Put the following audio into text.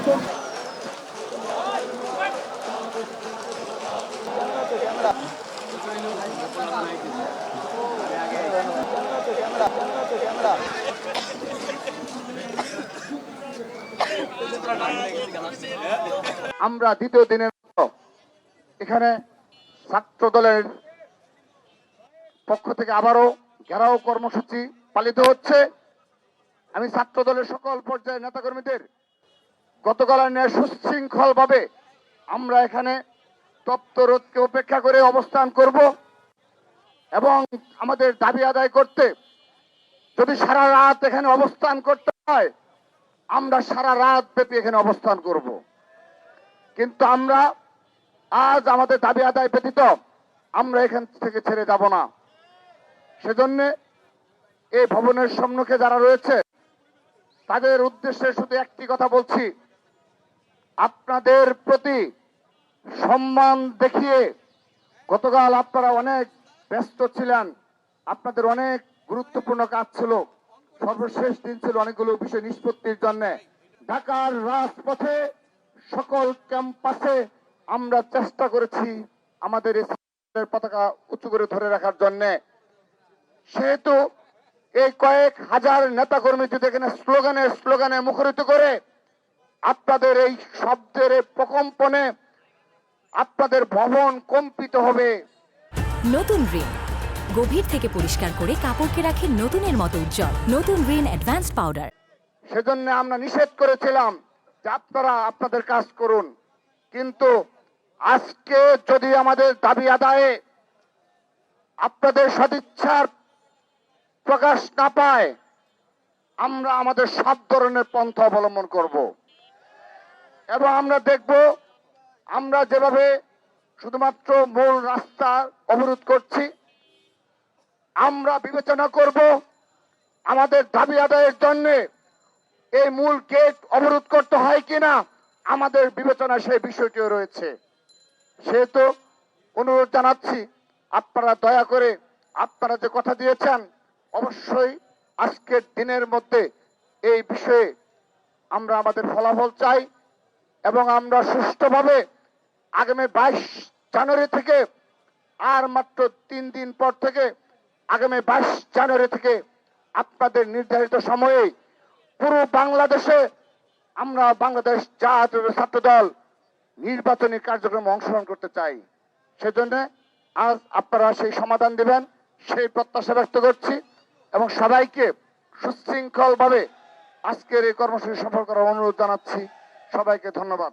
আমরা দ্বিতীয় দিনের এখানে ছাত্র দলের পক্ষ থেকে আবারও ঘেরাও কর্মসূচি পালিত হচ্ছে। আমি ছাত্র দলের সকল পর্যায়ের নেতাকর্মীদের গতকালের ন্যায় সুশৃঙ্খল ভাবে আমরা এখানে তপ্ত রোদকে উপেক্ষা করে অবস্থান করব এবং আমাদের দাবি আদায় করতে যদি সারা রাত এখানে অবস্থান করতে হয় আমরা সারা রাত ব্যাপী এখানে অবস্থান করব। কিন্তু আমরা আজ আমাদের দাবি আদায় ব্যতীত আমরা এখান থেকে ছেড়ে যাব না। সেজন্য এই ভবনের সম্মুখে যারা রয়েছে তাদের উদ্দেশ্যে শুধু একটি কথা বলছি, আপনাদের প্রতি সম্মান দেখিয়ে গতকাল আপনারা অনেক ব্যস্ত ছিলেন, আপনাদের অনেক গুরুত্বপূর্ণ কাজ ছিল, সর্বশেষ দিন ছিল অনেকগুলো বিষয় নিষ্পত্তির জন্য। ঢাকার রাজপথে সকল ক্যাম্পাসে আমরা চেষ্টা করেছি আমাদের এই পতাকা উঁচু করে ধরে রাখার জন্য। সেহেতু এই কয়েক হাজার নেতাকর্মী যদি এখানে স্লোগানে মুখরিত করে আপনাদের এই শব্দের প্রকম্পনে আপনাদের ভবন কম্পিত হবে। নতুন রিন গভীর থেকে পরিষ্কার করে কাপড়কে রাখে নতুনের মতো উজ্জ্বল। নতুন রিন অ্যাডভান্সড পাউডার। সেজন্য আমরা নিষেধ করেছিলাম যে আপনারা আপনাদের কাজ করুন, কিন্তু আজকে যদি আমাদের দাবি আদায়ে আপনাদের সদিচ্ছার প্রকাশ না পায় আমরা আমাদের সব ধরনের পন্থা অবলম্বন করব এবং আমরা দেখব আমরা যেভাবে শুধুমাত্র মূল রাস্তা অবরোধ করছি আমরা বিবেচনা করব আমাদের দাবি আদায়ের জন্য এই মূল গেট অবরোধ করতে হয় কিনা আমাদের বিবেচনা সেই বিষয়টিও রয়েছে। সেহেতু অনুরোধ জানাচ্ছি আপনারা দয়া করে আপনারা যে কথা দিয়েছেন অবশ্যই আজকের দিনের মধ্যে এই বিষয়ে আমরা আমাদের ফলাফল চাই এবং আমরা সুষ্ঠুভাবে আগামী 22 জানুয়ারি থেকে আর মাত্র 3 দিন পর থেকে আগামী 22 জানুয়ারি থেকে আপনাদের নির্ধারিত সময়ে পুরো বাংলাদেশে আমরা বাংলাদেশ জাতীয় ছাত্র দল নির্বাচনী কার্যক্রমে অংশগ্রহণ করতে চাই। সেজন্য আজ আপনারা সেই সমাধান দিবেন সেই প্রত্যাশা ব্যক্ত করছি এবং সবাইকে সুশৃঙ্খলভাবে আজকের এই কর্মসূচি সফল করার অনুরোধ জানাচ্ছি। সবাইকে ধন্যবাদ।